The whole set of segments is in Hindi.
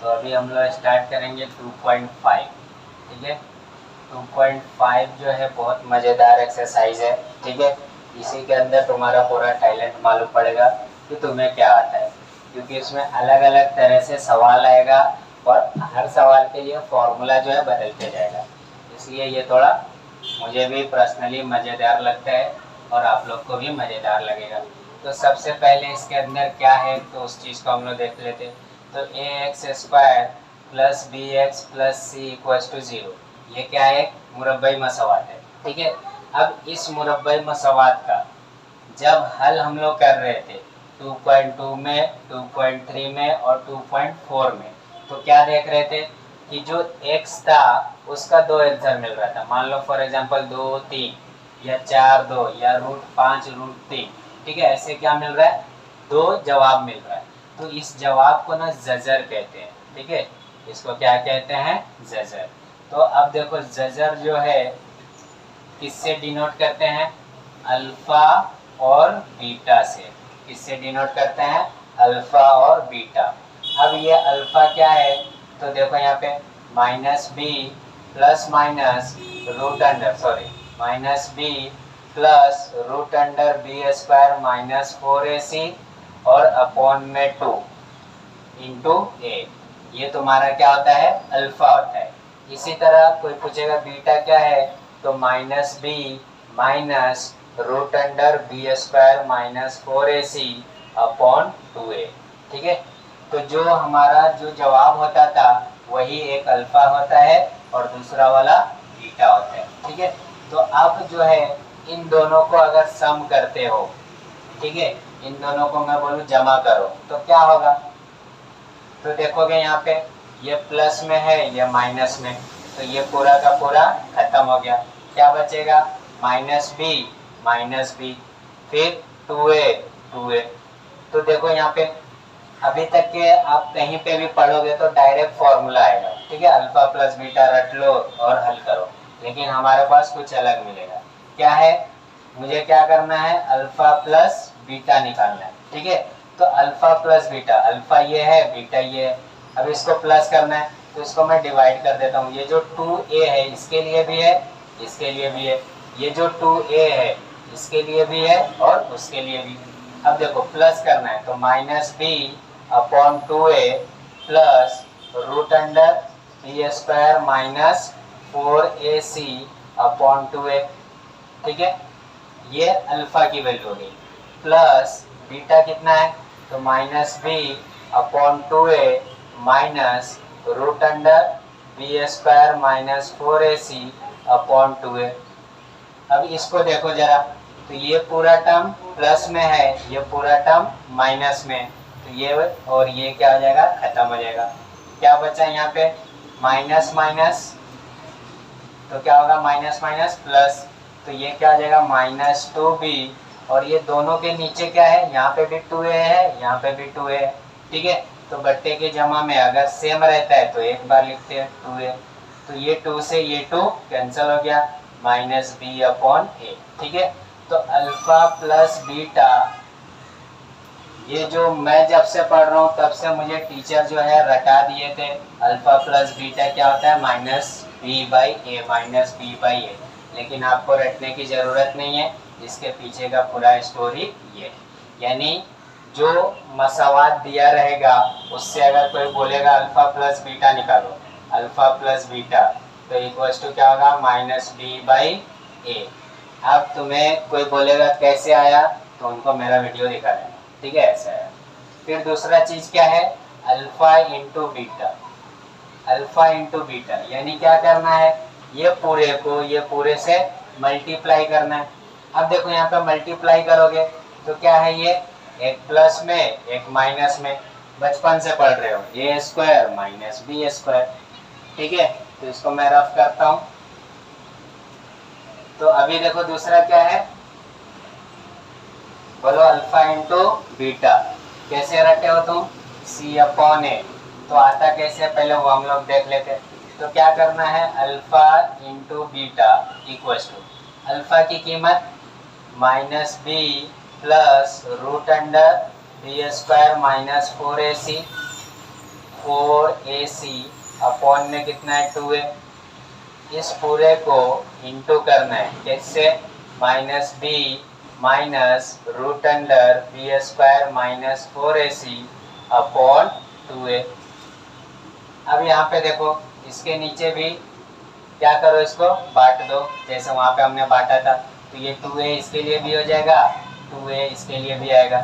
तो अभी हम लोग स्टार्ट करेंगे 2.5। ठीक है, 2.5 जो है बहुत मज़ेदार एक्सरसाइज है। ठीक है, इसी के अंदर तुम्हारा पूरा टैलेंट मालूम पड़ेगा कि तुम्हें क्या आता है, क्योंकि इसमें अलग अलग तरह से सवाल आएगा और हर सवाल के लिए फॉर्मूला जो है बदलते जाएगा। इसलिए ये थोड़ा मुझे भी पर्सनली मज़ेदार लगता है और आप लोग को भी मज़ेदार लगेगा। तो सबसे पहले इसके अंदर क्या है तो उस चीज़ को हम लोग देख लेते हैं। तो ax² plus bx plus c equals to 0, ये क्या है, एक मुरब्बई मसवात है। ठीक है, अब इस मुरब्बई मसवात का जब हल हम लोग कर रहे थे 2.2 में, 2.3 में और 2.4 में, तो क्या देख रहे थे कि जो x था उसका 2 आंसर मिल रहा था। मान लो फॉर एग्जांपल 2 3 या 4 2 या √5 √3। ठीक है, ऐसे क्या मिल रहा है, 2 जवाब मिल रहा है। तो इस जवाब को ना जजर कहते हैं। ठीक है, इसको क्या कहते हैं, जजर। तो अब देखो जजर जो है किससे डिनोट करते हैं, अल्फा और बीटा से। किससे डिनोट करते हैं, अल्फा और बीटा। अब ये अल्फा क्या है, तो देखो यहाँ पे -b plus minus root under -b plus √b² minus 4ac और अपॉन में 2 इंटू a। ये तुम्हारा क्या होता है, अल्फा होता है। इसी तरह कोई पूछेगा बीटा क्या है, तो -b minus √b² minus 4ac upon 2a। ठीक है, तो जो हमारा जो जवाब होता था वही एक अल्फा होता है और दूसरा वाला बीटा होता है। ठीक है, तो अब जो है इन दोनों को अगर सम करते हो, ठीक है, इन दोनों को मैं बोलूँ जमा करो, तो क्या होगा, तो देखोगे यहाँ पे ये प्लस में है ये माइनस में, तो ये पूरा का पूरा खत्म हो गया। क्या बचेगा, -b फिर 2a। तो देखो यहाँ पे अभी तक के आप कहीं पे भी पढ़ोगे तो डायरेक्ट फॉर्मूला आएगा। ठीक है, अल्फा प्लस बीटा रट लो और हल करो, लेकिन हमारे पास कुछ अलग मिलेगा। क्या है, मुझे क्या करना है, अल्फा प्लस बीटा निकालना है। ठीक है, तो अल्फा प्लस बीटा, अल्फा ये है बीटा ये है। अब इसको प्लस करना है तो इसको मैं डिवाइड कर देता हूँ। ये जो 2a है इसके लिए भी है, इसके लिए भी है। ये जो 2a है इसके लिए भी है और उसके लिए भी। अब देखो प्लस करना है तो -b upon 2a plus √b² minus 4ac upon 2a। ठीक है, ये अल्फा की वैल्यू हो गई। प्लस बीटा कितना है, तो -b upon 2a minus √b² minus 4ac upon 2a। अब इसको देखो जरा, तो ये पूरा टर्म प्लस में है, ये पूरा टर्म माइनस में, तो ये और ये क्या हो जाएगा, खत्म हो जाएगा। क्या बचा यहाँ पे, माइनस माइनस, तो क्या होगा, माइनस माइनस प्लस, तो ये क्या हो जाएगा, -2b और ये दोनों के नीचे क्या है, यहाँ पे भी 2a है, यहाँ पे भी 2a है। ठीक है, तो बट्टे के जमा में अगर सेम रहता है तो एक बार लिखते हैं 2a, तो ये 2 से ये 2 कैंसिल हो गया, -b अपॉन a। ठीक है, तो अल्फा प्लस बीटा, ये जो मैं जब से पढ़ रहा हूँ तब से मुझे टीचर जो है रटा दिए थे, अल्फा प्लस बीटा क्या होता है, -b/a, लेकिन आपको रटने की ज़रूरत नहीं है, इसके पीछे का पूरा स्टोरी ये। यानी जो मसावात दिया रहेगा उससे अगर कोई बोलेगा अल्फा प्लस बीटा निकालो, अल्फा प्लस बीटा, तो इक्वल्स टू क्या होगा, -b/a। अब तुम्हें कोई बोलेगा कैसे आया, तो उनको मेरा वीडियो दिखा देना। ठीक है, ऐसा है। फिर दूसरा चीज़ क्या है, alpha into beta. Alpha into beta यानी क्या करना है, ये पूरे को ये पूरे से मल्टीप्लाई करना है। अब देखो यहाँ पे मल्टीप्लाई करोगे तो क्या है, ये एक प्लस में एक माइनस में, बचपन से पढ़ रहे हो, a² माइनस b²। ठीक है, तो इसको मैं रफ करता हूँ। तो अभी देखो दूसरा क्या है, बोलो अल्फा इंटू बीटा, कैसे रटे हो तुम, c/a। तो आता कैसे, पहले वो हम लोग देख लेते। तो क्या करना है, alpha into beta equals to, alpha की कीमत -b plus √b² minus 4ac 4ac upon में कितना है 2a। इस पूरे को इंटू करना है कैसे, minus B minus root under B square minus 4ac upon 2a। अब यहाँ पे देखो इसके नीचे भी क्या करो, इसको बांट दो जैसे वहाँ पे हमने बांटा था। तो ये 2a इसके लिए भी हो जाएगा, 2a इसके लिए भी आएगा,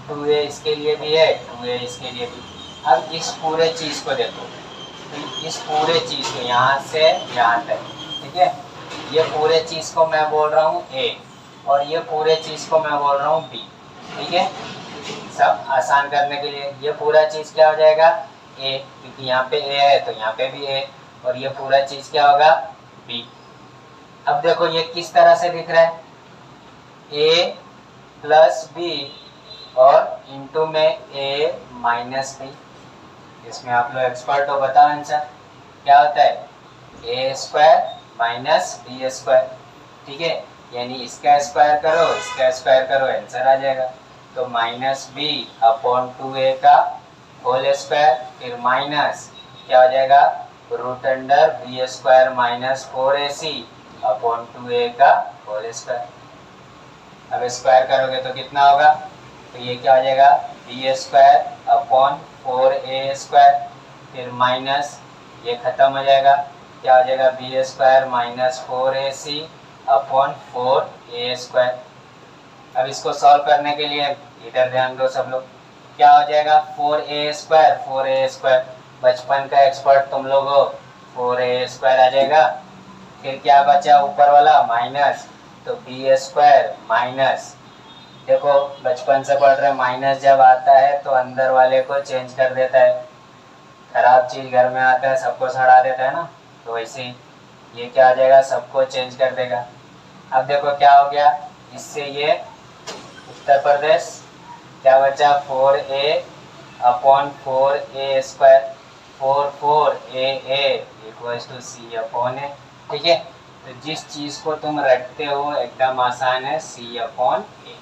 2a इसके लिए भी है, 2a इसके लिए भी। अब इस पूरे चीज़ को देखो, तो इस पूरे चीज़ को यहाँ से यहाँ तक, ठीक है, ये पूरे चीज़ को मैं बोल रहा हूँ a और ये पूरे चीज़ को मैं बोल रहा हूँ b, ठीक है। सब आसान करने के लिए ये पूरा चीज़ क्या हो जाएगा a, क्योंकि यहाँ पे a है तो यहाँ पे भी a, और ये पूरा चीज़ क्या होगा b। अब देखो ये किस तरह से दिख रहा है, a प्लस बी और इंटू में a माइनस बी। इसमें आप लोग एक्सपर्ट हो, बताओ आंसर क्या होता है, a square minus B square, ठीक है। यानी इसका स्क्वायर करो इसका स्क्वायर करो, आंसर आ जाएगा। तो माइनस बी अपॉन 2a का होल स्क्वायर, फिर माइनस क्या हो जाएगा root under B square minus 4ac upon 2a का होल स्क्वायर। अब स्क्वायर करोगे तो कितना होगा, तो ये क्या हो जाएगा B square upon 4a square, फिर माइनस ये खत्म हो जाएगा, क्या हो जाएगा B square minus 4ac upon 4a square. अब इसको सॉल्व करने के लिए इधर ध्यान दो सब लोग, क्या हो जाएगा 4a स्क्वायर, बचपन का एक्सपर्ट तुम लोग हो, 4a स्क्वायर आ जाएगा। फिर क्या बचा ऊपर वाला माइनस, तो बी स्क्वायर माइनस, देखो बचपन से पढ़ रहे, माइनस जब आता है तो अंदर वाले को चेंज कर देता है, खराब चीज़ घर में आता है सबको सड़ा देता है ना, तो वैसे ही ये क्या आ जाएगा सबको चेंज कर देगा। अब देखो क्या हो गया, इससे ये उत्तर प्रदेश क्या बचा 4a upon 4a square, 4a equals to c upon a, ठीक है। तो जिस चीज़ को तुम रटते हो एकदम आसान है, c अपॉन a।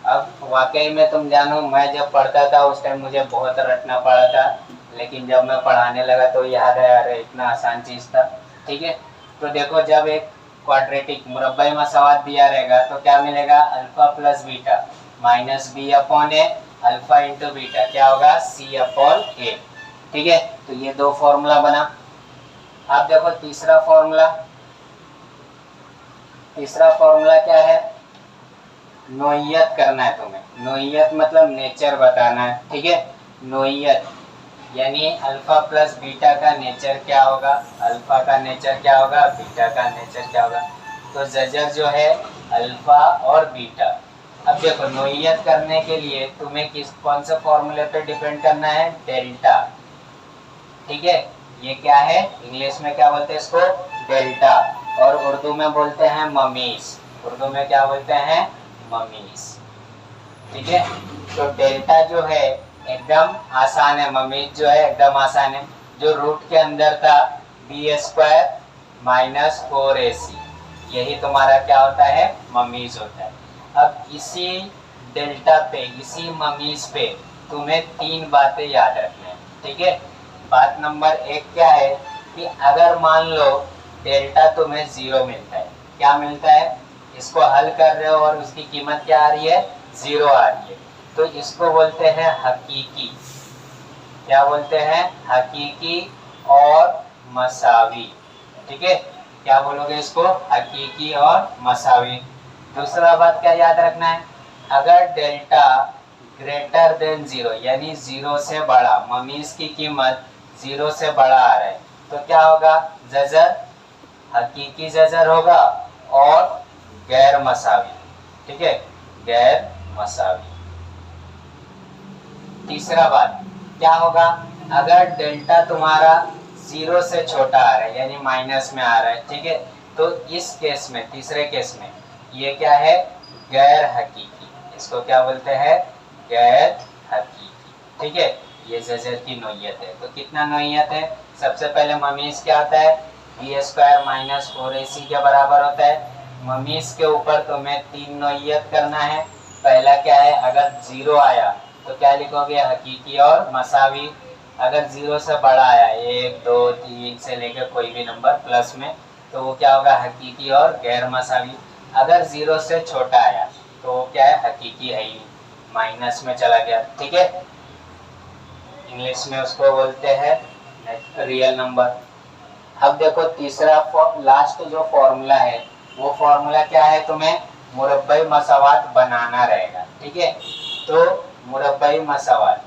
अब वाकई में तुम जानो, मैं जब पढ़ता था उस टाइम मुझे बहुत रटना पड़ा था, लेकिन जब मैं पढ़ाने लगा तो याद है अरे इतना आसान चीज़ था, ठीक है। तो देखो जब एक क्वाड्रेटिक मुरब्बे मसवात दिया रहेगा तो क्या मिलेगा, alpha plus beta minus B upon A, alpha into beta क्या होगा सी अपॉन ए, ठीक है। तो ये दो फॉर्मूला बना। अब देखो तीसरा फॉर्मूला क्या है, नोइयत करना है तुम्हें, नोइयत मतलब नेचर बताना है, ठीक है। नोइयत यानी अल्फा प्लस बीटा का नेचर क्या होगा, अल्फा का नेचर क्या होगा, बीटा का नेचर क्या होगा। तो जजर जो है अल्फा और बीटा। अब देखो नोइयत करने के लिए तुम्हें कौन से फॉर्मूले पे डिपेंड करना है, डेल्टा, ठीक है। ये क्या है, इंग्लिश में क्या बोलते हैं इसको, डेल्टा, और उर्दू में बोलते हैं ममीज, उर्दू में क्या बोलते हैं, ममीज, ठीक है। तो डेल्टा जो है एकदम आसान है, ममीज जो है एकदम आसान है। जो रूट के अंदर था बी स्क्वायर माइनस 4ac, यही तुम्हारा क्या होता है, ममीज होता है। अब इसी डेल्टा पे, इसी ममीज पे तुम्हें तीन बातें याद रखना है, ठीक है। बात नंबर 1 क्या है कि अगर मान लो डेल्टा तुम्हें 0 मिलता है, क्या मिलता है, इसको हल कर रहे हो और उसकी कीमत क्या आ रही है, 0 आ रही है, तो इसको बोलते हैं हकीकी, क्या बोलते हैं, हकीकी और मसावी, ठीक है। क्या बोलोगे इसको, हकीकी और मसावी। दूसरा बात क्या याद रखना है, अगर डेल्टा ग्रेटर देन 0 यानी 0 से बड़ा, ममीज की कीमत 0 से बड़ा आ रहा है, तो क्या होगा, जजर हकीकी जजर होगा और गैर मसावी, ठीक है, गैर मसावी। तीसरा बात क्या होगा, अगर डेल्टा तुम्हारा 0 से छोटा आ रहा है यानी माइनस में आ रहा है, ठीक है, तो इस केस में, तीसरे केस में ये क्या है, गैर हकीकी, इसको क्या बोलते हैं, गैर हकीकी, ठीक है। ये जजर की नोइयत है। तो कितना नोइयत है, सबसे पहले ममीज क्या होता है, बी स्क्वायर माइनस 4ac के बराबर होता है। ममीज के ऊपर तुम्हें 3 नोइयत करना है। पहला क्या है, अगर 0 आया तो क्या लिखोगे, हकीकी और मसावी, अगर 0 से बड़ा आया 1 2 3 से लेकर कोई भी नंबर प्लस में, तो वो क्या होगा, हकीकी और गैर मसावी। अगर 0 से छोटा आया तो वो क्या है, हकीकी है ही, माइनस में चला गया। ठीक है, इंग्लिश में उसको बोलते हैं रियल नंबर। अब देखो तीसरा लास्ट जो फॉर्मूला है, वो फॉर्मूला क्या है, तुम्हें मुरब्बई मसावात बनाना रहेगा। ठीक है, तो मुरब्बई मसावात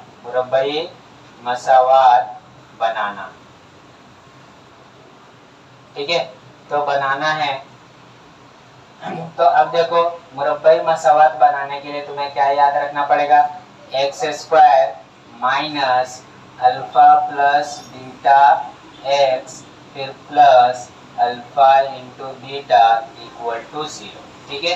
बनाना। ठीक है, तो बनाना है। तो अब देखो मुरब्बई मसावात बनाने के लिए तुम्हें क्या याद रखना पड़ेगा, X square minus alpha plus beta x फिर plus alpha into beta equal to 0। ठीक है,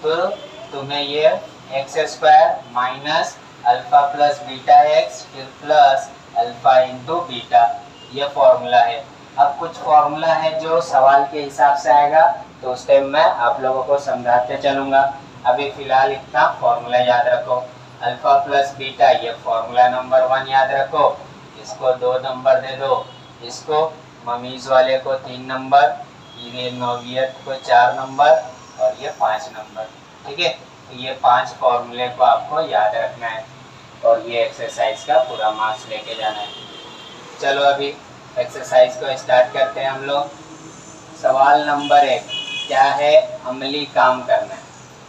तो तुम्हें ये X square minus alpha plus beta x फिर प्लस अल्फा इंटू बीटा, ये फॉर्मूला है। अब कुछ फॉर्मूला है जो सवाल के हिसाब से आएगा, तो उस टाइम मैं आप लोगों को समझाते चलूंगा। अभी फिलहाल इतना फॉर्मूला याद रखो, अल्फा प्लस बीटा, ये फॉर्मूला नंबर 1 याद रखो। इसको 2 नंबर दे दो, इसको ममीज वाले को 3 नंबर, ये नौवियत को 4 नंबर और ये 5 नंबर। ठीक है, तो ये 5 फॉर्मूले को आपको याद रखना है और ये एक्सरसाइज का पूरा मार्क्स लेके जाना है। चलो अभी एक्सरसाइज को स्टार्ट करते हैं हम लोग। सवाल नंबर 1 क्या है, अमली काम करना है।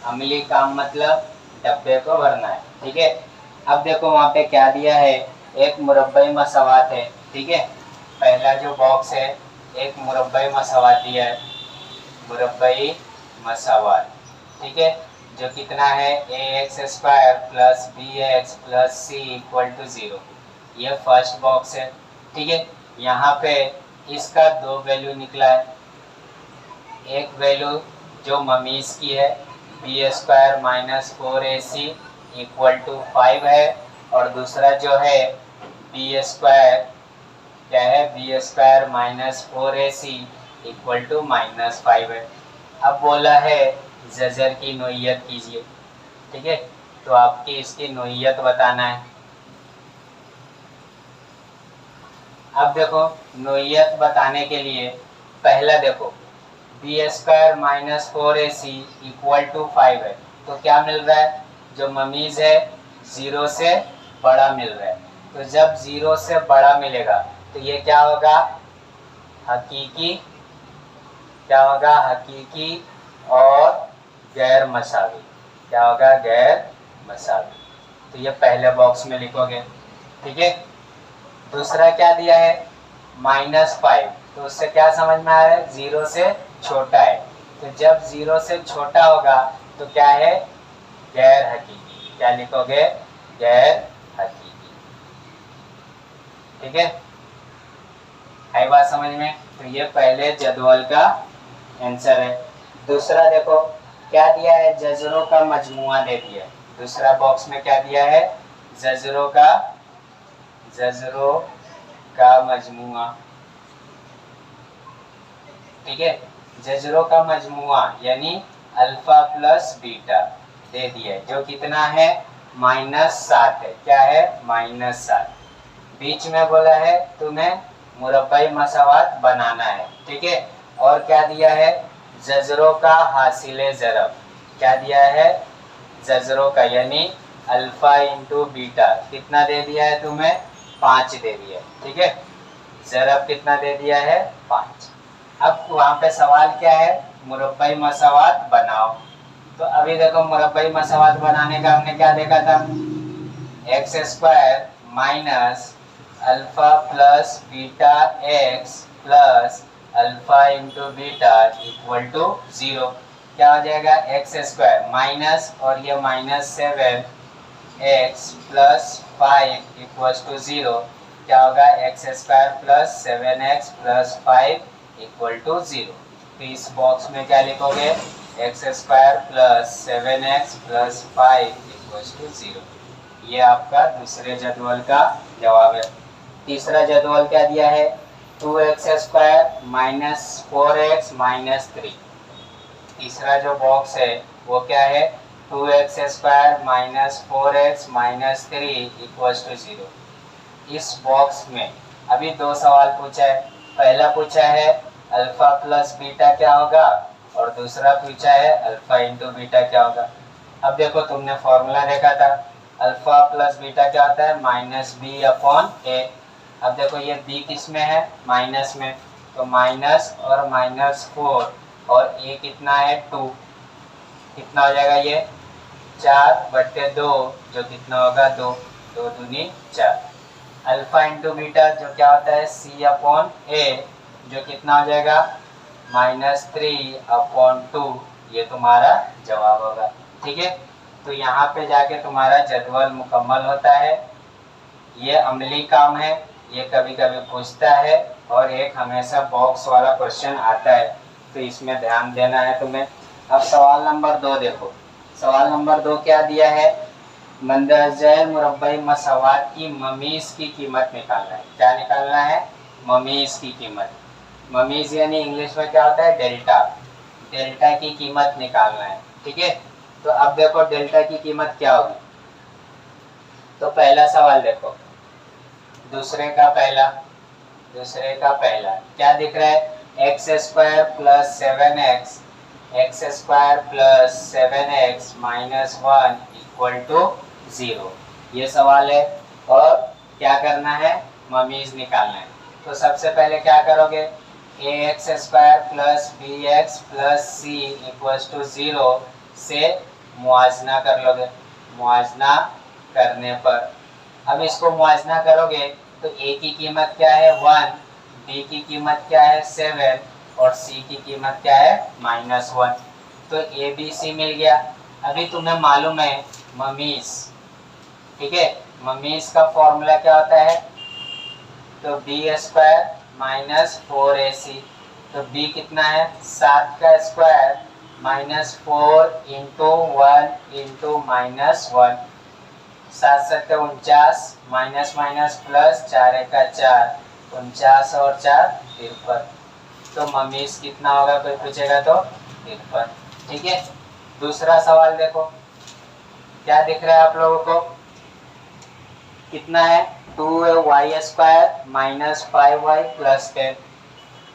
अमली काम मतलब डब्बे को भरना है। ठीक है, अब देखो वहाँ पे क्या दिया है, एक मुरब्बई मसावात है। ठीक है, पहला जो बॉक्स है एक मुरब्बई मसावात दिया है, मुरब्बई मसावात। ठीक है, जो कितना है, a x square plus b x plus c equal to 0, ये फर्स्ट बॉक्स है। ठीक है, यहाँ पे इसका 2 वैल्यू निकला है, एक वैल्यू जो ममीज की है B square minus 4ac equal to 5 है, और दूसरा जो है बी स्क्वायर क्या है, B square minus 4ac equal to minus 5 है। अब बोला है जजर की नोइयत कीजिए। ठीक है, तो आपकी इसकी नोइयत बताना है। अब देखो नोइयत बताने के लिए पहला देखो B square minus 4ac equal to 5 है, तो क्या मिल रहा है, जो ममीज है 0 से बड़ा मिल रहा है। तो जब 0 से बड़ा मिलेगा तो ये क्या होगा, हकीकी, क्या होगा, हकीकी और गैर मसावी। क्या होगा, गैर मसावी। तो ये पहले बॉक्स में लिखोगे। ठीक है, दूसरा क्या दिया है, -5, तो उससे क्या समझ में आ रहा है, 0 से छोटा है। तो जब 0 से छोटा होगा तो क्या है, गैर हकीकी। क्या लिखोगे, गैर हकीकी। ठीक है, आई बात समझ में। तो ये पहले जदवल का आंसर है। दूसरा देखो क्या दिया है, जजरों का मजमुआ दे दिया है। दूसरा बॉक्स में क्या दिया है, जजरों का मजमुआ। ठीक है, जजरों का मजमुआ यानी अल्फा प्लस बीटा दे दिया है, जो कितना है, -7 है। क्या है, -7। बीच में बोला है तुम्हें मुरब्बई मसावात बनाना है। ठीक है, और क्या दिया है, जजरों का हासिले ज़रब। क्या दिया है, जजरों का यानी अल्फा इंटू बीटा कितना दे दिया है तुम्हें, 5 दे दिया है। ठीक है, ज़रब कितना दे दिया है, 5। अब वहाँ पे सवाल क्या है, मुरब्बई मसावात बनाओ। तो अभी देखो मुरब्बई मसावात बनाने का हमने क्या देखा था, X square minus alpha plus beta X plus alpha into beta equal to 0। क्या हो जाएगा, एक्स स्क्वायर माइनस और ये -7 एक्स प्लस 5 इक्वल टू 0। क्या होगा, X square plus 7x plus 5 equal to 0। तो इस बॉक्स में क्या लिखोगे, X square plus 7x plus 5 equal to 0। ये आपका दूसरे जदवल का जवाब है। तीसरा जदवल क्या दिया है, 2x square minus 4x minus 3। तीसरा जो बॉक्स है वो क्या है, 2x square minus 4x minus 3 equal to 0। इस बॉक्स में अभी दो सवाल पूछा है। पहला पूछा है अल्फा प्लस बीटा क्या होगा और दूसरा पूछा है अल्फा इंटू बीटा क्या होगा। अब देखो तुमने फॉर्मूला देखा था, अल्फा प्लस बीटा क्या होता है माइनस बी अपॉन ए। अब देखो ये बी किस में है माइनस में, तो माइनस और -4 और ए कितना है 2, कितना हो जाएगा ये 4/2 जो कितना होगा 2, 2 दूनी 4। अल्फा इंटू बीटा जो क्या होता है सी अपॉन ए जो कितना हो जाएगा -3/2, ये तुम्हारा जवाब होगा। ठीक है, तो यहाँ पे जाके तुम्हारा जदवल मुकम्मल होता है। ये अमली काम है, ये कभी कभी पूछता है और एक हमेशा बॉक्स वाला क्वेश्चन आता है, तो इसमें ध्यान देना है तुम्हें। अब सवाल नंबर 2 देखो, सवाल नंबर 2 क्या दिया है, मंदरजैल मुरब्बई मसावात की ममीज़ की कीमत निकालना है। क्या निकालना है, ममीज़ की कीमत। ममीज़ यानी इंग्लिश में क्या होता है डेल्टा, डेल्टा की कीमत निकालना है। ठीक है, तो अब देखो डेल्टा की कीमत क्या होगी। तो पहला सवाल देखो, दूसरे का पहला क्या दिख रहा है, x² plus 7x plus 7x minus 1 equal to 0, ये सवाल है। और क्या करना है, ममीज़ निकालना है। तो सबसे पहले क्या करोगे, ax² plus bx plus c equal to 0 से मुआजना कर लोगे। मुआजना करने पर अब इसको मुआजना करोगे तो a की कीमत क्या है 1, b की कीमत क्या है 7 और c की कीमत क्या है -1, तो a b c मिल गया। अभी तुम्हें मालूम है ममीज़, ठीक है, ममीज़ का फॉर्मूला क्या होता है, तो b² माइनस 4ac, तो b कितना है 7 का square -4 into 1 into -1, 7 7 49 minus minus plus 4 का 4, 49 और 4 53, तो ममीज़ कितना होगा कोई पूछेगा तो 53। ठीक है, दूसरा सवाल देखो क्या दिख रहा है आप लोगों को, कितना है 2y² minus 5y plus 10,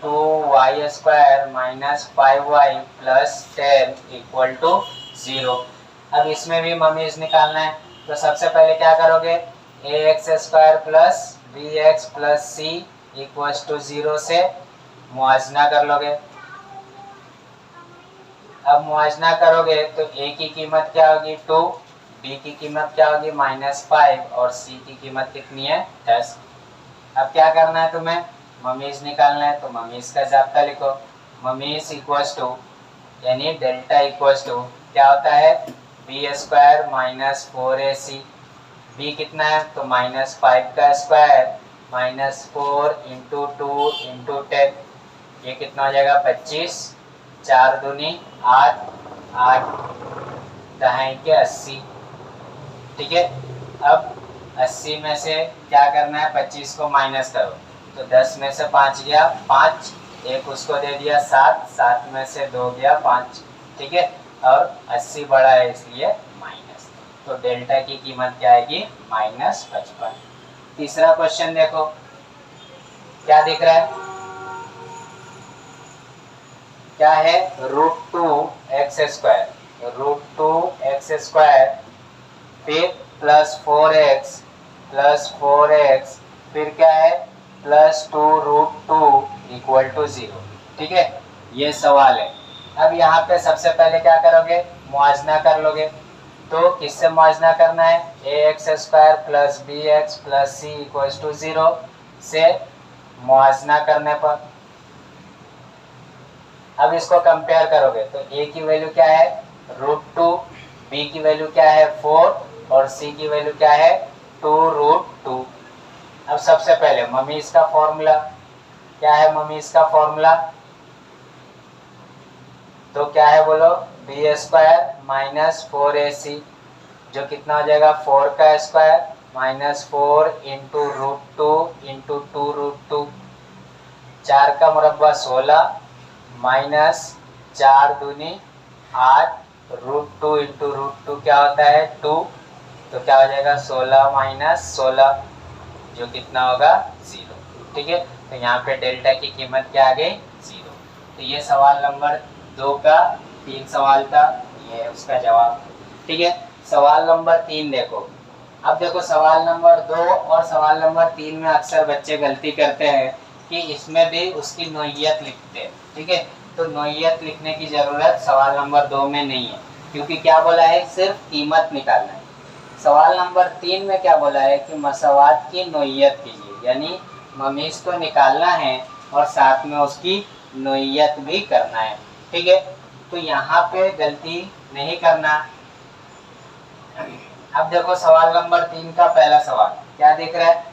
2y² minus 5y plus 10 equal to 0। अब इसमें भी ममीज़ निकालना है, तो सबसे पहले क्या करोगे, ax² plus bx plus c equal to 0 से मुआजना कर लोगे। अब मुआजना करोगे तो a की कीमत क्या होगी 2, b की कीमत क्या होगी -5 और c की कीमत कितनी है 10। अब क्या करना है तुम्हें, ममीज़ निकालना है, तो ममीज़ का जाब्ता लिखो, ममीज़ इक्वल्स टू यानी डेल्टा इक्वल्स टू क्या होता है b² माइनस 4ac, b कितना है तो -5 का स्क्वायर -4 इंटू 2 इंटू 10, ये कितना हो जाएगा 25, 4 दूनी 8, 8 दहाई के 80। ठीक है, अब 80 में से क्या करना है 25 को माइनस करो, तो 10 में से 5 गया 5, एक उसको दे दिया 7, 7 में से 2 गया 5। ठीक है, और 80 बड़ा है इसलिए माइनस, तो डेल्टा की कीमत क्या आएगी -55। तीसरा क्वेश्चन देखो क्या दिख रहा है, क्या है √2x², √2x² फिर +4x फिर क्या है +2√2 इक्वल टू 0। ठीक है, ये सवाल है। अब यहाँ पे सबसे पहले क्या करोगे, मुआजना कर लोगे, तो किससे मुआजना करना है, ax² plus bx plus c equal to 0 से मुआजना करने पर अब इसको कंपेयर करोगे तो a की वैल्यू क्या है √2, b की वैल्यू क्या है 4 और c की वैल्यू क्या है 2√2। अब सबसे पहले ममीज़ का फॉर्मूला क्या है, ममीज़ का फॉर्मूला तो क्या है बोलो, b² माइनस 4ac जो कितना हो जाएगा 4 का स्क्वायर -4 इंटू √2 इंटू 2√2, 4 का मुरब्बा 16 माइनस 4 दूनी 8, √2 इंटू √2 क्या होता है 2, तो क्या हो जाएगा 16 माइनस 16, जो कितना होगा 0। ठीक है, तो यहाँ पे डेल्टा की कीमत क्या आ गई 0। तो ये सवाल नंबर 2 का 3 सवाल था, ये है उसका जवाब। ठीक है, सवाल नंबर 3 देखो। अब देखो सवाल नंबर 2 और सवाल नंबर 3 में अक्सर बच्चे गलती करते हैं कि इसमें भी उसकी नोयत लिखते हैं। ठीक है, तो नोयत लिखने की ज़रूरत सवाल नंबर 2 में नहीं है, क्योंकि क्या बोला है, सिर्फ कीमत निकालना है। सवाल नंबर 3 में क्या बोला है कि मसवात की नोयत कीजिए, यानी ममीज़ को निकालना है और साथ में उसकी नोयत भी करना है। ठीक है, तो यहाँ पे गलती नहीं करना। अब देखो सवाल नंबर 3 का पहला सवाल क्या दिख रहा है,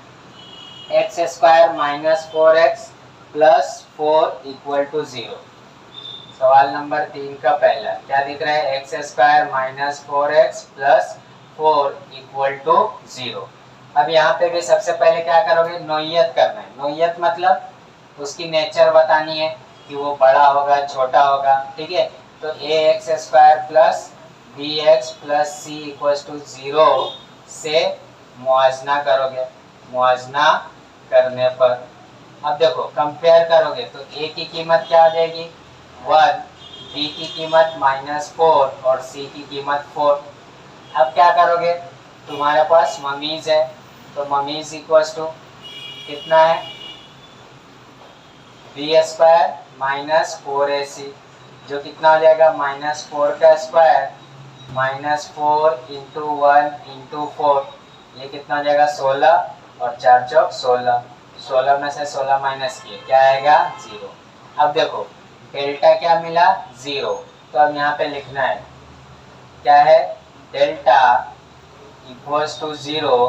x square minus 4x plus 4 equal to 0। सवाल नंबर 3 का पहला क्या दिख रहा है, x square minus 4x plus 4 equal to 0। अब यहाँ पे भी सबसे पहले क्या करोगे, नोयत करना है। नोयत मतलब उसकी नेचर बतानी है कि वो बड़ा होगा छोटा होगा। ठीक है, तो a x square plus b x plus c equal to 0 से मुआजना करोगे। मुआजना करने पर अब देखो कंपेयर करोगे तो ए की कीमत क्या आ जाएगी 1, बी की कीमत -4 और सी की कीमत 4। अब क्या करोगे, तुम्हारे पास ममीज है, तो ममीज इक्वल टू कितना है, बी स्क्वायर माइनस 4ac, जो कितना हो जाएगा -4 का स्क्वायर -4 इंटू 1 इंटू 4, ये कितना हो जाएगा 16 और 4 चौक 16, 16 में से 16 माइनस किए क्या आएगा 0। अब देखो डेल्टा क्या मिला 0, तो अब यहाँ पे लिखना है क्या है, डेल्टा इक्वल्स टू 0,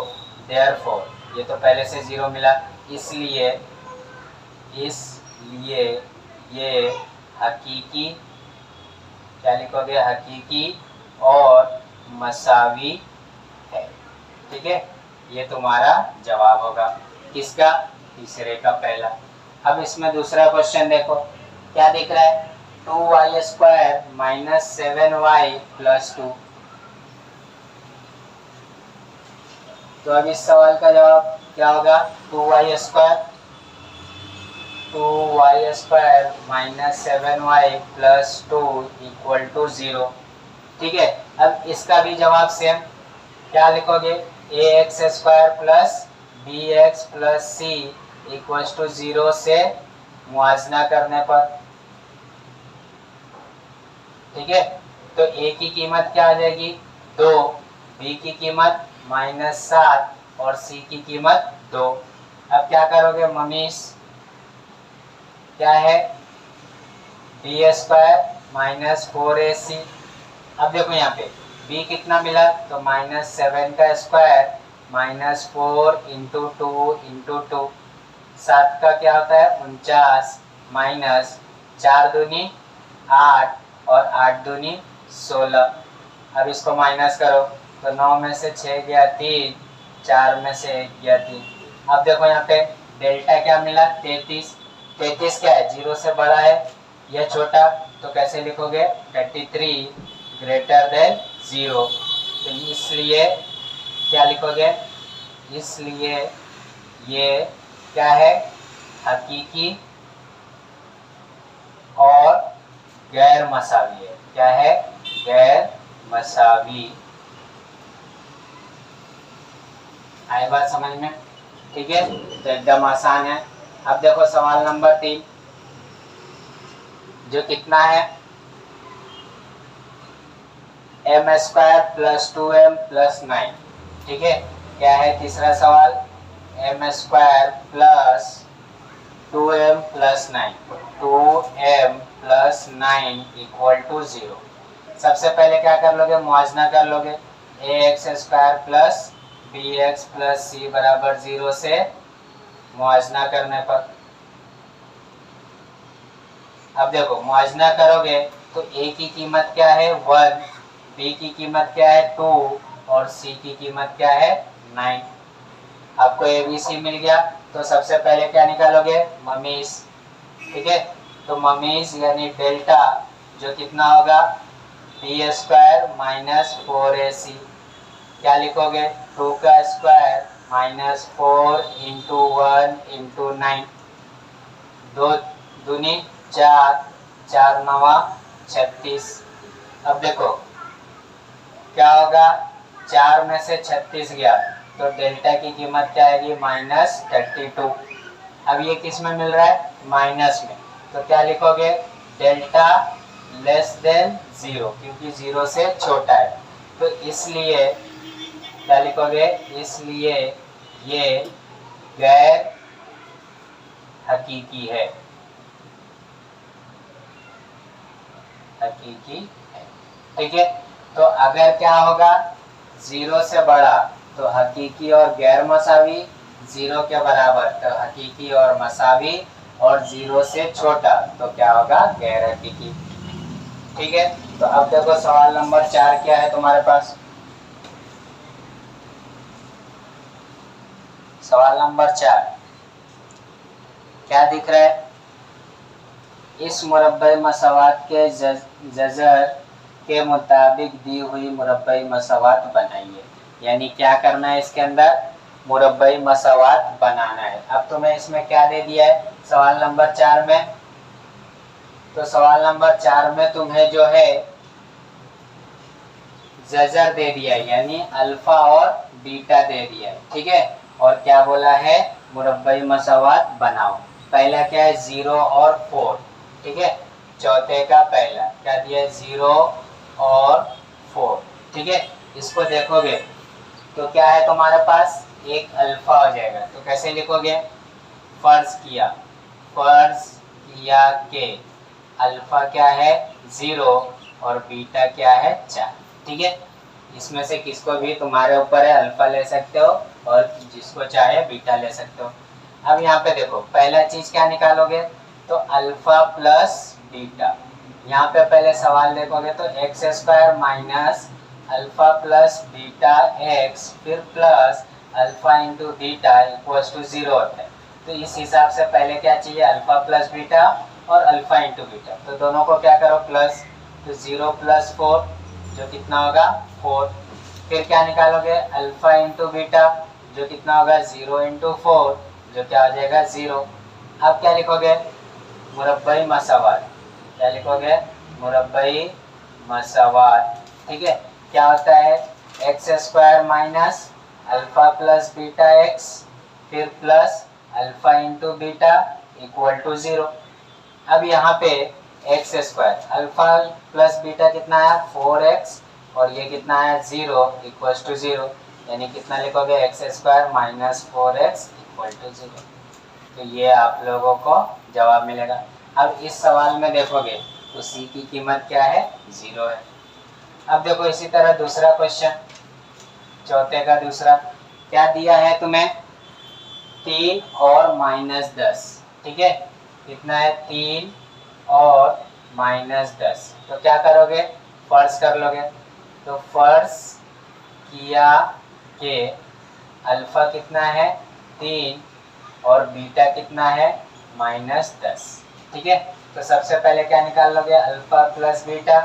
देयरफॉर, ये तो पहले से 0 मिला, इसलिए ये हकीकी, क्या लिखोगे, हकीकी और मसावी है। ठीक है, ये तुम्हारा जवाब होगा किसका, तीसरे का पहला। अब इसमें दूसरा क्वेश्चन देखो क्या दिख रहा है, 2y square minus 7y plus 2। तो अब इस सवाल का जवाब क्या होगा, 2y square minus 7y plus 2 equal to 0। ठीक है, अब इसका भी जवाब सेम, क्या लिखोगे, a x square plus b x plus c equal to 0 से मुआजना करने पर। ठीक है, तो ए की कीमत क्या आ जाएगी 2, बी की कीमत -7 और सी की कीमत 2। अब क्या करोगे ममीस, क्या है, बी स्क्वायर माइनस 4ac। अब देखो यहाँ पे b कितना मिला, तो -7 का स्क्वायर -4 इंटू 2 इंटू 2, 7 का क्या होता है 49, माइनस 4 दूनी 8 और 8 दूनी 16। अब इसको माइनस करो तो 9 में से 6 गया 3, 4 में से 1 गया 3। अब देखो यहाँ पे डेल्टा क्या मिला 33। 33 क्या है, 0 से बड़ा है या छोटा, तो कैसे लिखोगे 33 ग्रेटर देन 0। तो इसलिए क्या लिखोगे, इसलिए ये क्या है, हकीकी और गैर मसावी है। क्या है, गैर मसावी। आई बात समझ में। ठीक है, तो एकदम आसान है। अब देखो सवाल नंबर 3 जो कितना है, M square plus 2m plus 9। ठीक है, क्या है तीसरा सवाल, m square plus 2m plus 9, 2m plus 9 equal to 0। सबसे पहले क्या कर लोगे, मुआजना कर लोगे, a x square plus b x plus c बराबर 0 से मुआजना करने पर। अब देखो मुआजना करोगे तो ए की कीमत क्या है 1, बी की कीमत क्या है 2 और सी की कीमत क्या है 9। आपको ए बी सी मिल गया, तो सबसे पहले क्या निकालोगे, ममीज। ठीक है, तो ममीज यानी डेल्टा जो कितना होगा, बी स्क्वायर माइनस 4ac। क्या लिखोगे, 2 का स्क्वायर -4 इंटू 1 इंटू 9, 2 दूनी 4, 4 नवा 36। अब देखो क्या होगा, 4 में से 36 गया तो डेल्टा की कीमत क्या आएगी, -32। अब ये किस में मिल रहा है, माइनस में, तो क्या लिखोगे, डेल्टा लेस देन 0, क्योंकि 0 से छोटा है, तो इसलिए क्या लिखोगे, इसलिए ये गैर हकीकी है, हकीकी है। ठीक है, तो अगर क्या होगा, 0 से बड़ा तो हकीकी और गैर मसावी, 0 के बराबर तो हकीकी और मसावी, और 0 से छोटा तो क्या होगा, गैर हकीकी। ठीक है, तो अब देखो सवाल नंबर 4 क्या है तुम्हारे पास। सवाल नंबर 4 क्या दिख रहा है, इस मुरब्बई मसावात के जजर के मुताबिक दी हुई मुरब्बई मसावात बनाइए। यानी क्या करना है, इसके अंदर मुरब्बई मसावात बनाना है। अब तुम्हें इसमें क्या दे दिया है सवाल नंबर 4 में, तो सवाल नंबर 4 में तुम्हें जो है जजर दे दिया है, यानी अल्फा और बीटा दे दिया है। ठीक है, और क्या बोला है, मुरब्बई मसावात बनाओ। पहला क्या है, 0 और 4। ठीक है, चौथे का पहला क्या दिया है, 0 और 4। ठीक है, इसको देखोगे तो क्या है तुम्हारे पास, एक अल्फा हो जाएगा। तो कैसे लिखोगे, फर्ज किया के अल्फा क्या है 0 और बीटा क्या है 4। ठीक है, इसमें से किसको भी तुम्हारे ऊपर है, अल्फा ले सकते हो और जिसको चाहे बीटा ले सकते हो। अब यहाँ पे देखो पहला चीज क्या निकालोगे, तो अल्फा प्लस बीटा। यहाँ पे पहले सवाल देखोगे तो x square minus alpha plus beta x फिर plus alpha into beta equals to 0 होता है। तो इस हिसाब से पहले क्या चाहिए, अल्फा प्लस बीटा और अल्फा इंटू बीटा, तो दोनों को क्या करो प्लस, तो 0 प्लस 4 जो कितना होगा 4। फिर क्या निकालोगे, अल्फा इंटू बीटा जो कितना होगा 0 इंटू 4 जो क्या हो जाएगा 0। अब क्या लिखोगे, मुरब्बई मसावात, क्या लिखोगे, मुरब्बई मसावात। ठीक है, क्या होता है, x square minus alpha plus beta x फिर plus alpha into beta equal to 0। अब यहाँ पे x square, alpha plus beta कितना है 4x और ये कितना है 0 इक्वल टू 0, यानी कितना लिखोगे, X square minus 4x equal to 0। तो ये आप लोगों को जवाब मिलेगा। अब इस सवाल में देखोगे तो c की कीमत क्या है, 0 है। अब देखो इसी तरह दूसरा क्वेश्चन, चौथे का दूसरा क्या दिया है तुम्हें, 3 और -10। ठीक है, कितना है 3 और -10, तो क्या करोगे, फर्ज कर लोगे। तो फर्ज किया के अल्फा कितना है 3 और बीटा कितना है -10। ठीक है, तो सबसे पहले क्या निकाल लोगे, अल्फा प्लस बीटा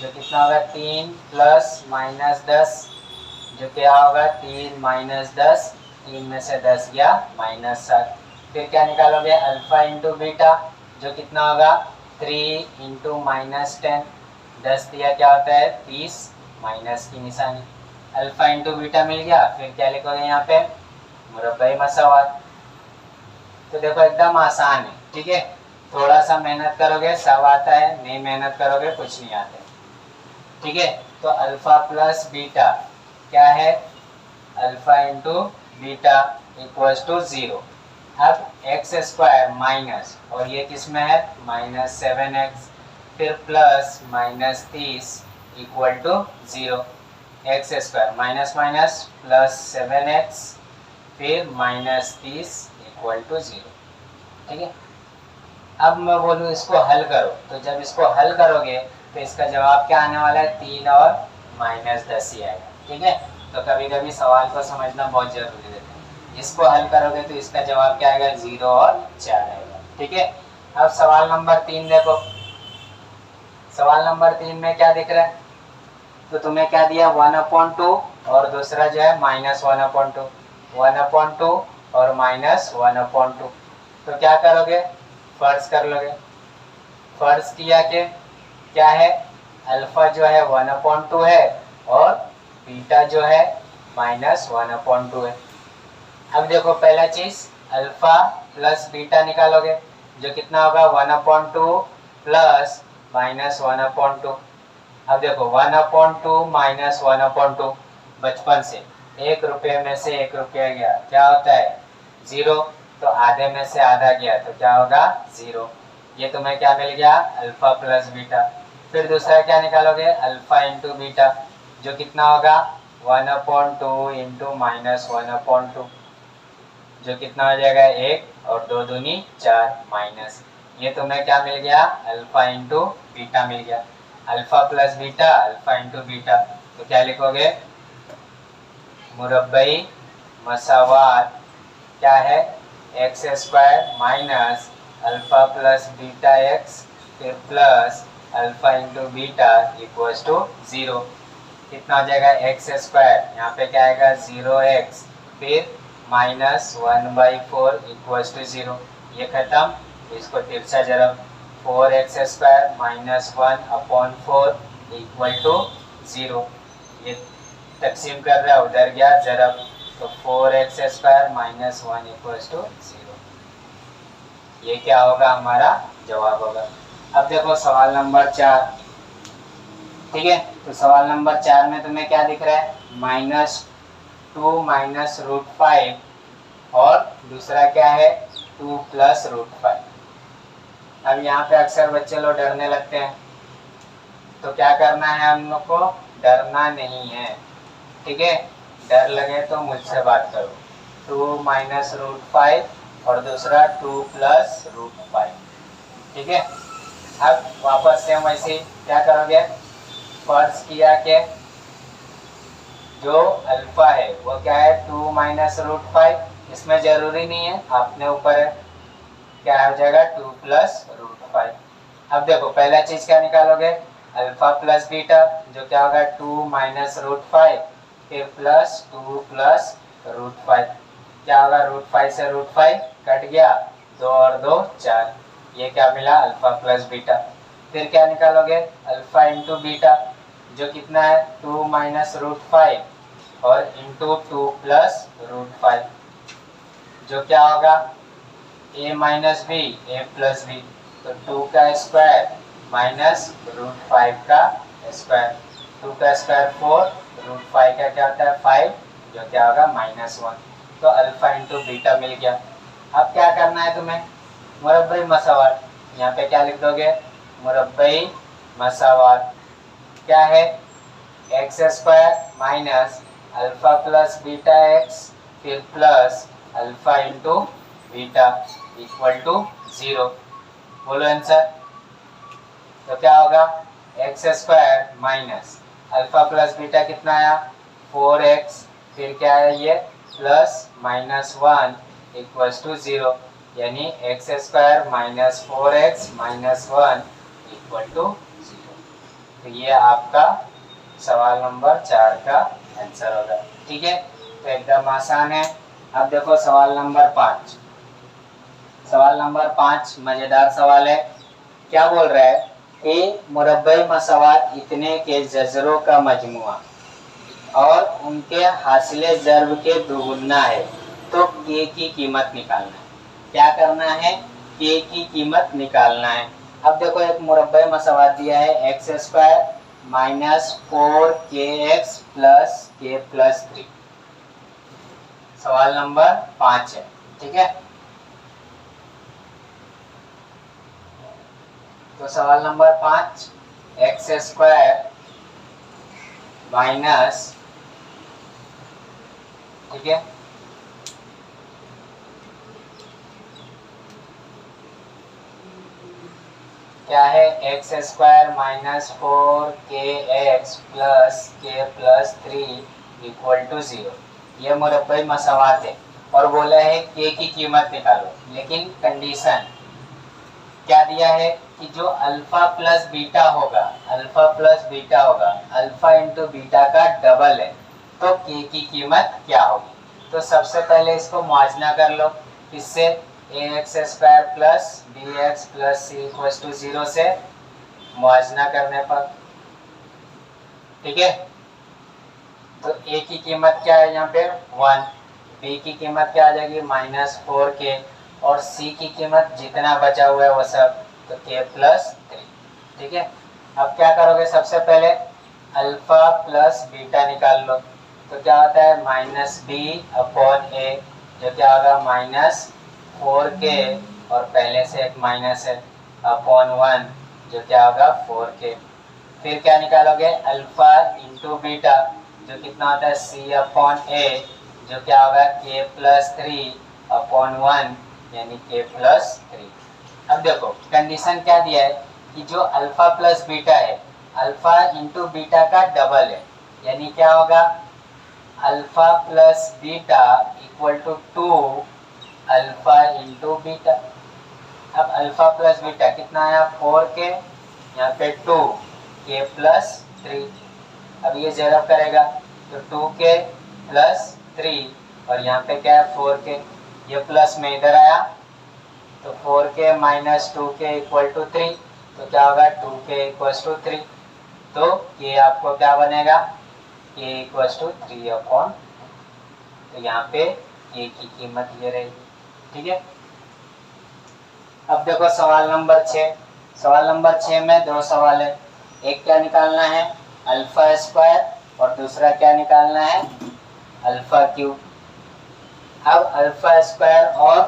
जो कितना होगा 3 प्लस -10 जो क्या होगा 3 -10, 3 में से 10 गया -7। फिर क्या निकालोगे, अल्फा इंटू बीटा जो कितना होगा 3 इंटू -10, 10 दिया क्या होता है 30, माइनस की निशानी, अल्फा इंटू बीटा मिल गया। फिर क्या लिखोगे यहाँ पे, मुरब्बई मसावात। तो देखो एकदम आसान है। ठीक है, थोड़ा सा मेहनत करोगे सब आता है, नहीं मेहनत करोगे कुछ नहीं आता। ठीक है, तो अल्फा प्लस बीटा क्या है, alpha into beta equals to 0। अब एक्स स्क्वायर माइनस और ये किस में है -7x फिर plus -30 equal to 0। X square minus minus plus 7x फिर -30 इक्वल टू 0। ठीक है, अब मैं बोलूँ इसको हल करो, तो जब इसको हल करोगे तो इसका जवाब क्या आने वाला है, 3 और -10 ही आएगा। ठीक है, तो कभी कभी सवाल को समझना बहुत जरूरी है। इसको हल करोगे तो इसका जवाब क्या आएगा, 0 और 4 आएगा। ठीक है, अब सवाल नंबर 3 देखो। सवाल नंबर 3 में क्या दिख रहा है, तो तुम्हें क्या दिया 1/2 और दूसरा जो है -1/2। 1/2 और -1/2। तो क्या करोगे, फर्ज कर लोगे। फर्ज किया कि क्या है, अल्फा जो है 1/2 है और बीटा जो है -1/2 है। अब देखो पहला चीज अल्फा प्लस बीटा निकालोगे, जो कितना होगा 1/2 प्लस -1/2। अब देखो 1/2 -1/2, बचपन से 1 रुपये में से 1 रुपया गया, क्या होता है 0। तो आधे में से आधा गया तो क्या होगा 0। ये तुम्हें क्या मिल गया, अल्फा प्लस बीटा। फिर दूसरा क्या निकालोगे, अल्फा इंटू बीटा, जो कितना होगा 1/2 इंटू -1/2, जो कितना हो जाएगा 1 और 2 दूनी 4 माइनस। ये तुम्हें क्या मिल गया, अल्फा इंटू बीटा मिल गया। Alpha plus beta, alpha into beta, तो क्या लिखोगे, मुरब्बई मसावात क्या है, x² minus alpha plus beta x फिर plus alpha into beta equals to 0। कितना हो जाएगा x², यहाँ पे क्या आएगा 0x फिर -1/4 इक्वल्स टू 0। ये खत्म, इसको तिरछा जरब, 4x² -1/4 इक्वल टू 0। ये तकसीम कर रहा है, उधर गया जरब, तो 4x² -1 इक्वल्स टू 0। ये क्या होगा, हमारा जवाब होगा। अब देखो सवाल नंबर 4, ठीक है। तो सवाल नंबर 4 में तुम्हें क्या दिख रहा है, -2 माइनस √5 और दूसरा क्या है 2 प्लस √5। अब यहाँ पे अक्सर बच्चे लोग डरने लगते हैं, तो क्या करना है हम लोग को, डरना नहीं है, ठीक है। डर लगे तो मुझसे बात करो। 2 माइनस √5 और दूसरा 2 प्लस √5, ठीक है। अब वापस से हम ऐसे क्या करोगे, फर्ज किया कि जो अल्फा है वो क्या है 2 माइनस √5, इसमें जरूरी नहीं है, अपने ऊपर है, क्या हो जाएगा 2 प्लस √5। अब देखो पहला चीज क्या निकालोगे, अल्फा प्लस बीटा, जो क्या होगा 2 माइनस √5 फिर प्लस 2 प्लस √5, क्या होगा √5 से √5 कट गया, 2 और 2 4, ये क्या मिला अल्फा प्लस बीटा। फिर क्या निकालोगे, अल्फा इंटू बीटा, जो कितना है 2 माइनस √5 और इंटू 2 प्लस √5, जो क्या होगा a minus B a plus B, तो 2 का स्क्वायर माइनस √5 का स्क्वायर, 2 का स्क्वायर 4, √5 का क्या होता है 5, जो क्या होगा -1। तो अल्फा इंटू बीटा मिल गया। अब क्या करना है तुम्हें, मुरब्बई मसावात, यहाँ पे क्या लिख दोगे, मुरब्बई मसावात क्या है, x² minus alpha plus beta x फिर plus alpha into beta equal to 0। बोलो आंसर। तो क्या होगा, x² minus alpha plus beta कितना आया 4x फिर क्या है ये प्लस -1 इक्वल्स टू 0, यानी x² minus 4x minus 1 equal to 0। तो ये आपका सवाल नंबर 4 का आंसर होगा, ठीक है। तो एकदम आसान है। अब देखो सवाल नंबर 5। सवाल नंबर 5 मजेदार सवाल है। क्या बोल रहा है कि मुरब्बई मसावात इतने के जजरों का मजमुआ और उनके हासिले ज़र्ब के दुगुना है, तो k की कीमत निकालना है। क्या करना है, k की कीमत निकालना है। अब देखो एक मुरब्बई मसावात दिया है x² minus 4kx plus k plus 3। सवाल नंबर 5 है, ठीक है। तो सवाल नंबर 5, x² माइनस, ठीक है, क्या है x² minus 4kx plus k plus 3 equal to 0। ये मुरब्बई मसावात है और बोला है k की कीमत निकालो, लेकिन कंडीशन क्या दिया है कि जो अल्फा प्लस बीटा होगा, अल्फा प्लस बीटा होगा, अल्फा इंटू बीटा का डबल है, तो k की कीमत क्या होगी। तो सबसे पहले इसको मुआवजा कर लो, किससे, ax² plus bx plus c equal to 0 से मुआवजा करने पर, ठीक है। तो a की कीमत क्या है यहाँ पे 1, b की कीमत क्या आ जाएगी -4k और c की कीमत जितना बचा हुआ है वो सब, तो k प्लस 3, ठीक है। अब क्या करोगे, सबसे पहले अल्फा प्लस बीटा निकाल लो, तो क्या होता है -b/a, जो क्या होगा -4k और पहले से एक माइनस है अपॉन 1, जो क्या होगा 4k। फिर क्या निकालोगे, अल्फा इंटू बीटा, जो कितना होता है c/a, जो क्या होगा k प्लस 3/1 यानी k प्लस 3। अब देखो कंडीशन क्या दिया है कि जो अल्फा प्लस बीटा है, अल्फा इंटू बीटा का डबल है, यानी क्या होगा alpha plus beta equal to 2 alpha into beta. अब अल्फा प्लस बीटा कितना आया 4k, यहाँ पे 2k प्लस 3। अब ये ज़ेरो करेगा तो 2k प्लस 3 और यहाँ पे क्या है 4k, ये प्लस में इधर आया तो 4k minus 2k equal to 3, तो क्या होगा 2k इक्वल टू 3। तो ये आपको क्या बनेगा k इक्वल टू 3/, तो यहाँ पे k की कीमत ये रहेगी, ठीक है। अब देखो सवाल नंबर 6, सवाल नंबर 6 में दो सवाल है, एक क्या निकालना है अल्फा स्क्वायर और दूसरा क्या निकालना है अल्फा क्यूब। अब अल्फा स्क्वायर और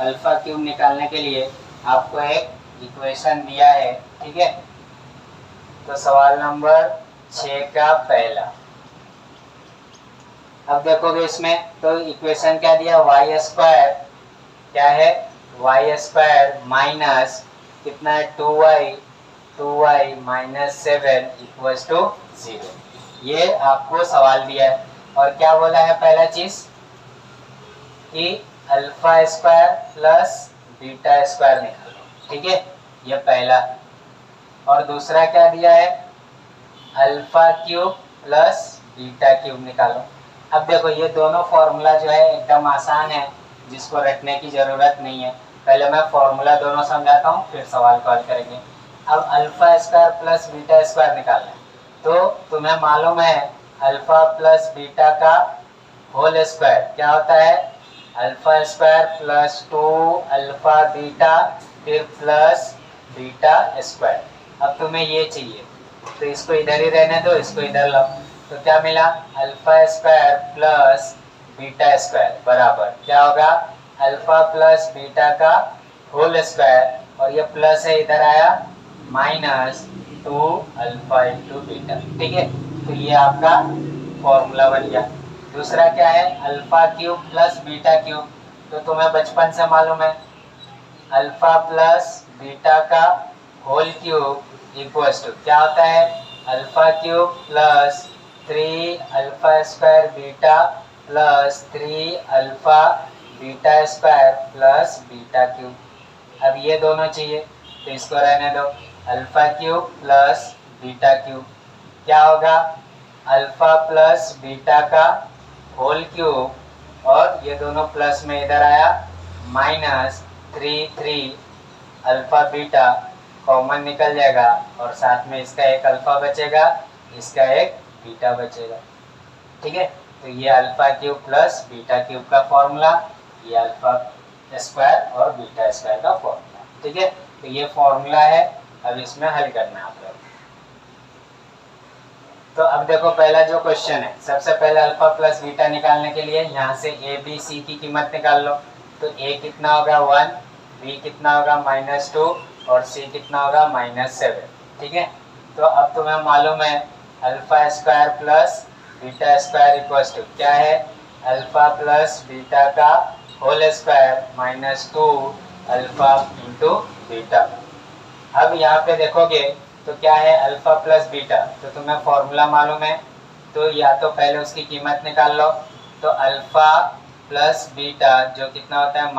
अल्फा क्यूब निकालने के लिए आपको एक इक्वेशन दिया है, ठीक है। तो सवाल नंबर 6 का पहला, अब देखोगे इसमें तो इक्वेशन क्या दिया y² क्या है y² माइनस कितना है 2y माइनस 7 इक्वल टू 0, ये आपको सवाल दिया है। और क्या बोला है पहला चीज कि alpha square plus beta square निकालो, ठीक है, ये पहला। और दूसरा क्या दिया है alpha cube plus beta cube निकालो। अब देखो ये दोनों फॉर्मूला जो है एकदम आसान है, जिसको रटने की ज़रूरत नहीं है। पहले मैं फॉर्मूला दोनों समझाता हूँ फिर सवाल को हल करेंगे। अब alpha square plus beta square निकालना है, तो तुम्हें मालूम है अल्फा प्लस बीटा का होल स्क्वायर क्या होता है alpha square plus 2 alpha beta फिर प्लस बीटा स्क्वायर। अब तुम्हें ये चाहिए तो इसको इधर ही रहने दो, इसको इधर लाओ, तो क्या मिला alpha square plus beta square बराबर क्या होगा अल्फा प्लस बीटा का होल स्क्वायर और ये प्लस है इधर आया -2 अल्फा इंटू बीटा, ठीक है। तो ये आपका फॉर्मूला बन गया। दूसरा क्या है alpha cube plus beta cube, तो तुम्हें बचपन से मालूम है अल्फा प्लस बीटा का होल क्यूब इक्वल टू क्या होता है alpha cube plus 3 alpha square beta plus 3 alpha beta square plus beta cube. अब ये दोनों चाहिए तो इसको रहने दो, alpha cube plus beta cube क्या होगा अल्फा प्लस बीटा का होल क्यूब और ये दोनों प्लस में इधर आया -3 अल्फा बीटा कॉमन निकल जाएगा और साथ में इसका एक अल्फा बचेगा, इसका एक बीटा बचेगा, ठीक है। तो ये alpha cube plus beta cube का फॉर्मूला, ये अल्फा स्क्वायर और बीटा स्क्वायर का फॉर्मूला, ठीक है। तो ये फॉर्मूला है, अब इसमें हल करना है आप लोग। तो अब देखो पहला जो क्वेश्चन है, सबसे पहले अल्फा प्लस बीटा निकालने के लिए यहाँ से ए बी सी की कीमत निकाल लो। तो ए कितना होगा 1, बी कितना होगा -2 और सी कितना होगा -7, ठीक है। तो अब तुम्हें मालूम है alpha square plus beta square equal to क्या है अल्फा प्लस बीटा का whole square -2 alpha into beta. अब यहाँ पे देखोगे तो क्या है अल्फा प्लस बीटा, तो तुम्हें फॉर्मूला मालूम है, तो या तो पहले उसकी कीमत निकाल लो। तो अल्फा प्लस बीटा जो कितना होता है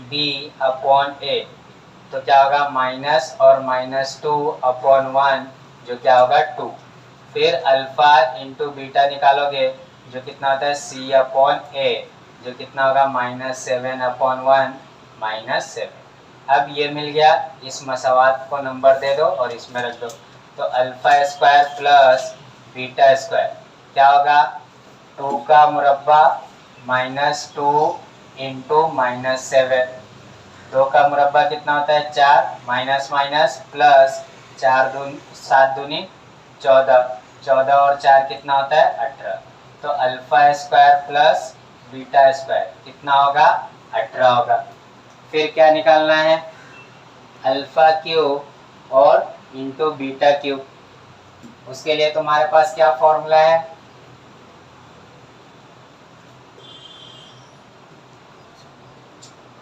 -b/a, तो क्या होगा माइनस और -2/1 जो क्या होगा 2। फिर अल्फा इंटू बीटा निकालोगे जो कितना होता है C/A, जो कितना होगा -7/1 -7। अब ये मिल गया, इस मसावात को नंबर दे दो और इसमें रख दो। तो alpha square plus beta square क्या होगा, 2 का मुरब्बा -2 इंटू -7। 2 का मुरब्बा कितना होता है 4, माइनस माइनस प्लस 7 दूनी 14, 14 और 4 कितना होता है 18। तो alpha square plus beta square कितना होगा 18 होगा। फिर क्या निकालना है, अल्फा क्यूब और इंटू बीटा क्यूब। उसके लिए तुम्हारे पास क्या फॉर्मूला है,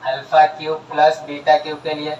alpha cube plus beta cube के लिए